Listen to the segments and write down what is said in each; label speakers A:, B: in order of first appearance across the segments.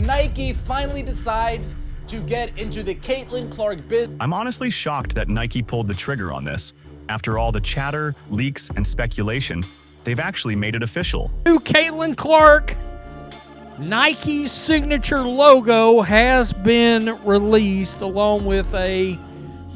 A: Nike finally decides to get into the Caitlin Clark business.
B: I'm honestly shocked that Nike pulled the trigger on this. After all the chatter, leaks, and speculation, they've actually made it official.
C: New Caitlin Clark Nike's signature logo has been released along with a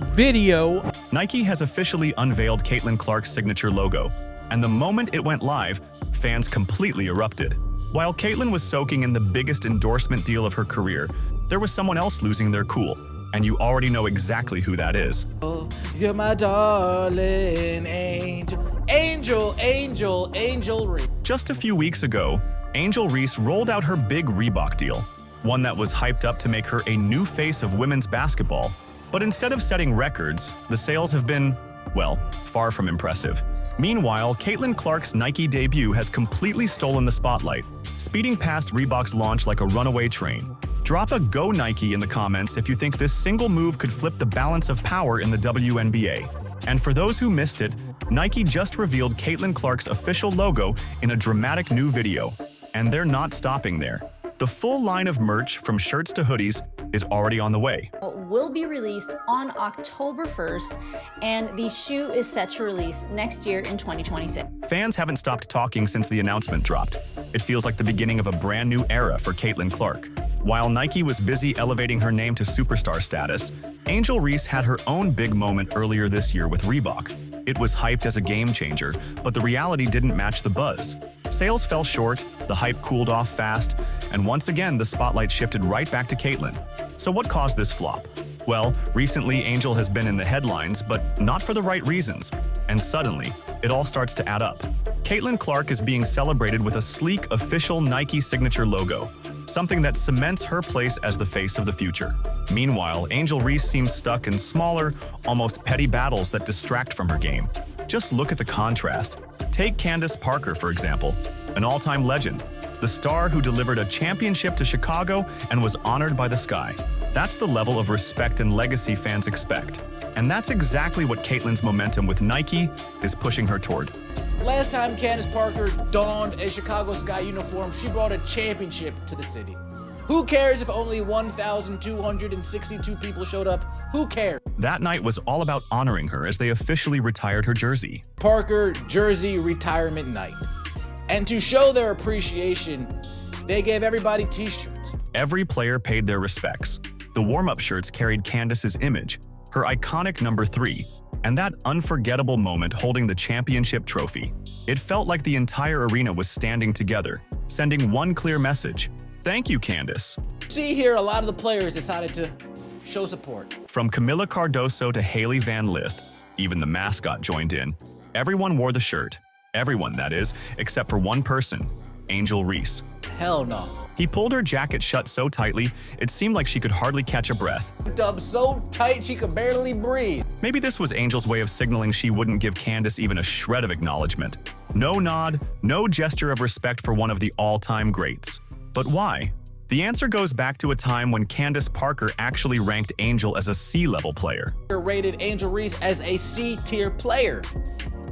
C: video.
B: Nike has officially unveiled Caitlin Clark's signature logo, and the moment it went live, fans completely erupted. While Caitlin was soaking in the biggest endorsement deal of her career, there was someone else losing their cool, and you already know exactly who that is.
A: Oh, you're my darling angel Reese.
B: Just a few weeks ago, Angel Reese rolled out her big Reebok deal, one that was hyped up to make her a new face of women's basketball. But instead of setting records, the sales have been, well, far from impressive. Meanwhile, Caitlin Clark's Nike debut has completely stolen the spotlight, speeding past Reebok's launch like a runaway train. Drop a Go Nike in the comments if you think this single move could flip the balance of power in the WNBA. And for those who missed it, Nike just revealed Caitlin Clark's official logo in a dramatic new video. And they're not stopping there. The full line of merch, from shirts to hoodies, is already on the way.
D: Will be released on October 1st, and the shoe is set to release next year in 2026.
B: Fans haven't stopped talking since the announcement dropped. It feels like the beginning of a brand new era for Caitlin Clark. While Nike was busy elevating her name to superstar status, Angel Reese had her own big moment earlier this year with Reebok. It was hyped as a game changer, but the reality didn't match the buzz. Sales fell short, the hype cooled off fast, and once again the spotlight shifted right back to Caitlin. So what caused this flop? Well, recently Angel has been in the headlines, but not for the right reasons. And suddenly, it all starts to add up. Caitlin Clark is being celebrated with a sleek, official Nike signature logo, something that cements her place as the face of the future. Meanwhile, Angel Reese seems stuck in smaller, almost petty battles that distract from her game. Just look at the contrast. Take Candace Parker, for example, an all-time legend, the star who delivered a championship to Chicago and was honored by the sky. That's the level of respect and legacy fans expect. And that's exactly what Caitlin's momentum with Nike is pushing her toward.
A: Last time Candace Parker donned a Chicago Sky uniform, she brought a championship to the city. Who cares if only 1,262 people showed up? Who cares?
B: That night was all about honoring her as they officially retired her jersey.
A: Parker Jersey Retirement Night. And to show their appreciation, they gave everybody t-shirts.
B: Every player paid their respects. The warm-up shirts carried Candace's image, her iconic number 3, and that unforgettable moment holding the championship trophy. It felt like the entire arena was standing together, sending one clear message: thank you, Candace.
A: See here, a lot of the players decided to show support.
B: From Camila Cardoso to Haley Van Lith, even the mascot joined in. Everyone wore the shirt. Everyone, that is, except for one person, Angel Reese.
A: Hell no.
B: He pulled her jacket shut so tightly, it seemed like she could hardly catch a breath.
A: Up so tight she could barely breathe.
B: Maybe this was Angel's way of signaling she wouldn't give Candace even a shred of acknowledgement. No nod, no gesture of respect for one of the all-time greats. But why? The answer goes back to a time when Candace Parker actually ranked Angel as a C-level player.
A: Rated Angel Reese as a C-tier player.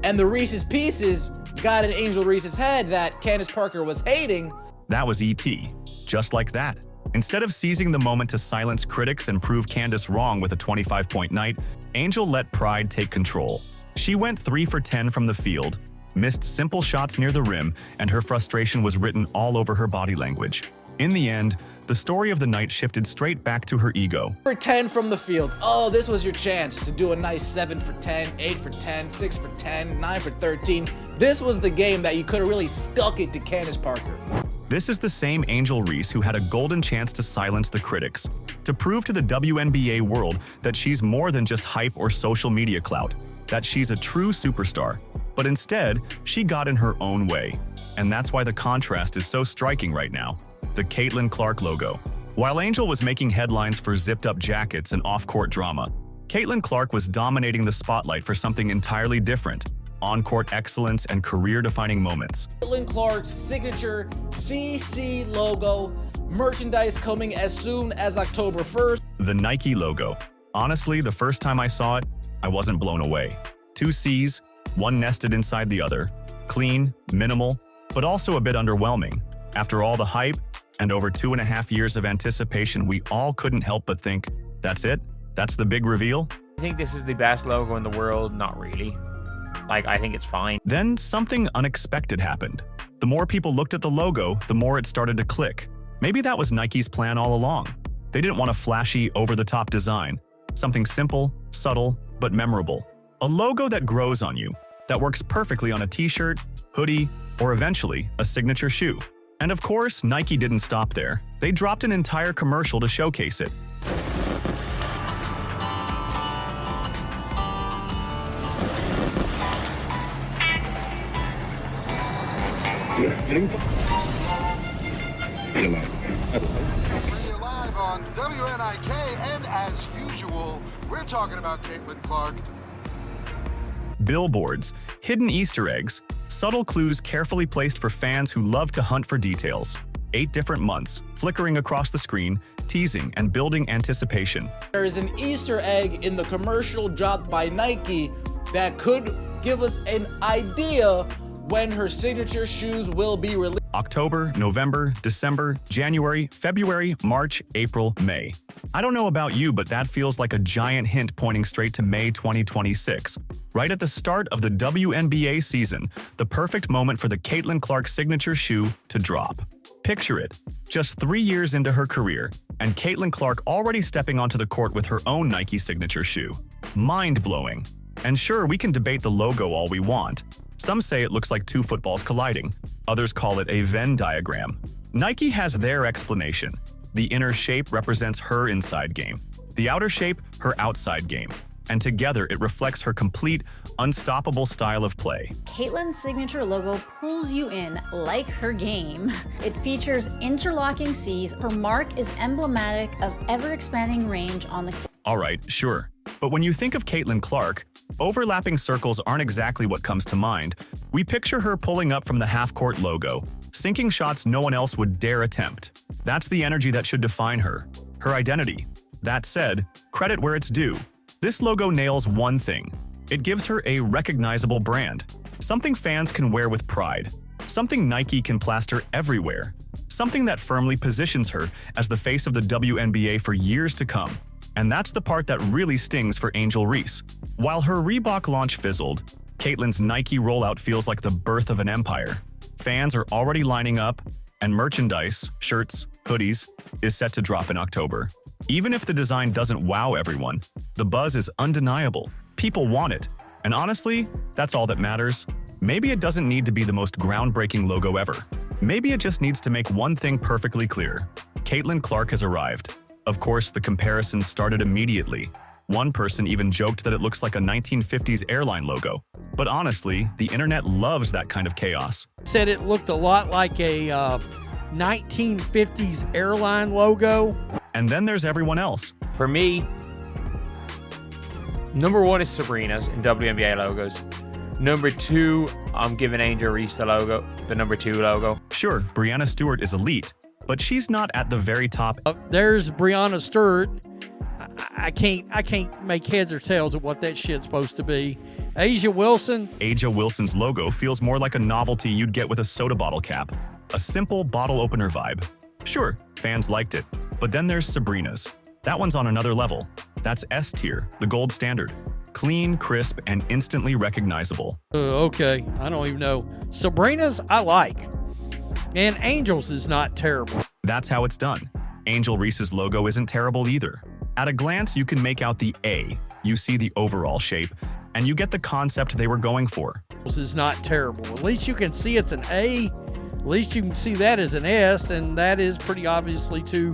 A: And the Reese's Pieces got in Angel Reese's head that Candace Parker was hating.
B: That was E.T. Just like that. Instead of seizing the moment to silence critics and prove Candace wrong with a 25-point night, Angel let pride take control. She went 3 for 10 from the field, missed simple shots near the rim, and her frustration was written all over her body language. In the end, the story of the night shifted straight back to her ego.
A: For 10 from the field. Oh, this was your chance to do a nice 7 for 10, 8 for 10, 6 for 10, 9 for 13. This was the game that you could have really stuck it to Candace Parker.
B: This is the same Angel Reese who had a golden chance to silence the critics, to prove to the WNBA world that she's more than just hype or social media clout, that she's a true superstar. But instead, she got in her own way. And that's why the contrast is so striking right now. The Caitlin Clark logo. While Angel was making headlines for zipped-up jackets and off-court drama, Caitlin Clark was dominating the spotlight for something entirely different: on-court excellence and career-defining moments.
A: Caitlin Clark's signature CC logo, merchandise coming as soon as October 1st.
B: The Nike logo. Honestly, the first time I saw it, I wasn't blown away. 2 C's, one nested inside the other. Clean, minimal, but also a bit underwhelming. After all the hype, And over 2.5 years of anticipation, we all couldn't help but think, that's it? That's the big reveal?
E: I think this is the best logo in the world. Not really. Like, I think it's fine.
B: Then something unexpected happened. The more people looked at the logo, the more it started to click. Maybe that was Nike's plan all along. They didn't want a flashy, over-the-top design. Something simple, subtle, but memorable. A logo that grows on you, that works perfectly on a t-shirt, hoodie, or eventually, a signature shoe. And of course, Nike didn't stop there. They dropped an entire commercial to showcase it.
F: Bring you live on WNIK, and as usual, we're talking about Caitlin Clark.
B: Billboards, hidden Easter eggs, subtle clues carefully placed for fans who love to hunt for details. 8 different months, flickering across the screen, teasing and building anticipation.
A: There is an Easter egg in the commercial dropped by Nike that could give us an idea when her signature shoes will be released.
B: October, November, December, January, February, March, April, May. I don't know about you, but that feels like a giant hint pointing straight to May 2026. Right at the start of the WNBA season, the perfect moment for the Caitlin Clark signature shoe to drop. Picture it, just 3 years into her career, and Caitlin Clark already stepping onto the court with her own Nike signature shoe. Mind-blowing. And sure, we can debate the logo all we want. Some say it looks like 2 footballs colliding. Others call it a Venn diagram. Nike has their explanation. The inner shape represents her inside game. The outer shape, her outside game. And together it reflects her complete, unstoppable style of play.
D: Caitlin's signature logo pulls you in like her game. It features interlocking C's. Her mark is emblematic of ever-expanding range on the court.
B: All right, sure. But when you think of Caitlin Clark, overlapping circles aren't exactly what comes to mind. We picture her pulling up from the half-court logo, sinking shots no one else would dare attempt. That's the energy that should define her, her identity. That said, credit where it's due. This logo nails one thing. It gives her a recognizable brand, something fans can wear with pride, something Nike can plaster everywhere, something that firmly positions her as the face of the WNBA for years to come. And that's the part that really stings for Angel Reese. While her Reebok launch fizzled, Caitlin's Nike rollout feels like the birth of an empire. Fans are already lining up, and merchandise, shirts, hoodies, is set to drop in October. Even if the design doesn't wow everyone, the buzz is undeniable. People want it. And honestly, that's all that matters. Maybe it doesn't need to be the most groundbreaking logo ever. Maybe it just needs to make one thing perfectly clear. Caitlin Clark has arrived. Of course, the comparisons started immediately. One person even joked that it looks like a 1950s airline logo. But honestly, the internet loves that kind of chaos.
C: Said it looked a lot like a 1950s airline logo.
B: And then there's everyone else.
E: For me, number 1 is Sabrina's in WNBA logos. Number 2, I'm giving Angel Reese the logo, the number 2 logo.
B: Sure, Breanna Stewart is elite, but she's not at the very top.
C: There's Breanna Stewart. I can't make heads or tails of what that shit's supposed to be. A'ja Wilson.
B: A'ja Wilson's logo feels more like a novelty you'd get with a soda bottle cap. A simple bottle opener vibe. Sure, fans liked it. But then there's Sabrina's. That one's on another level. That's S tier, the gold standard. Clean, crisp, and instantly recognizable.
C: Okay, I don't even know. Sabrina's I like. And Angel's is not terrible.
B: That's how it's done. Angel Reese's logo isn't terrible either. At a glance, you can make out the A, you see the overall shape, and you get the concept they were going for.
C: This is not terrible. At least you can see it's an A. At least you can see that as an S, and that is pretty obviously 2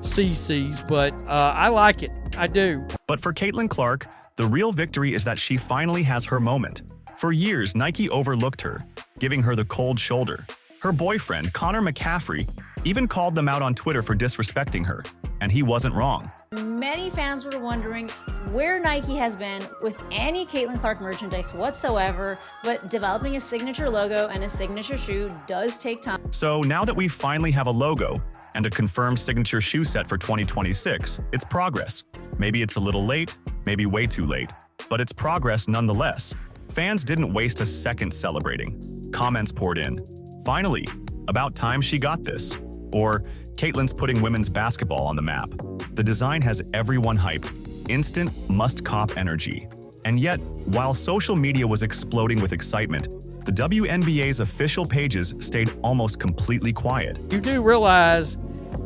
C: CCs, but I like it. I do.
B: But for Caitlin Clark, the real victory is that she finally has her moment. For years, Nike overlooked her, giving her the cold shoulder. Her boyfriend, Connor McCaffrey, even called them out on Twitter for disrespecting her, and he wasn't wrong.
D: Many fans were wondering where Nike has been with any Caitlin Clark merchandise whatsoever, but developing a signature logo and a signature shoe does take time.
B: So now that we finally have a logo and a confirmed signature shoe set for 2026, it's progress. Maybe it's a little late, maybe way too late, but it's progress nonetheless. Fans didn't waste a second celebrating. Comments poured in. Finally, about time she got this. Or Caitlyn's putting women's basketball on the map. The design has everyone hyped. Instant must-cop energy. And yet, while social media was exploding with excitement, the WNBA's official pages stayed almost completely quiet.
C: You do realize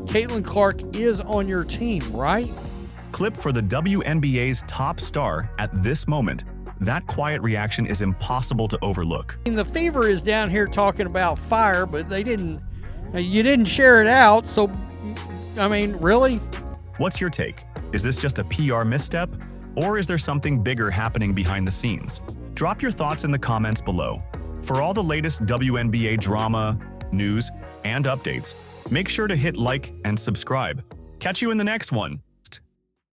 C: Caitlin Clark is on your team, right?
B: Clip for the WNBA's top star at this moment. That quiet reaction is impossible to overlook.
C: And the Fever is down here talking about fire, but you didn't share it out, so, I mean, really?
B: What's your take? Is this just a PR misstep? Or is there something bigger happening behind the scenes? Drop your thoughts in the comments below. For all the latest WNBA drama, news, and updates, make sure to hit like and subscribe. Catch you in the next one.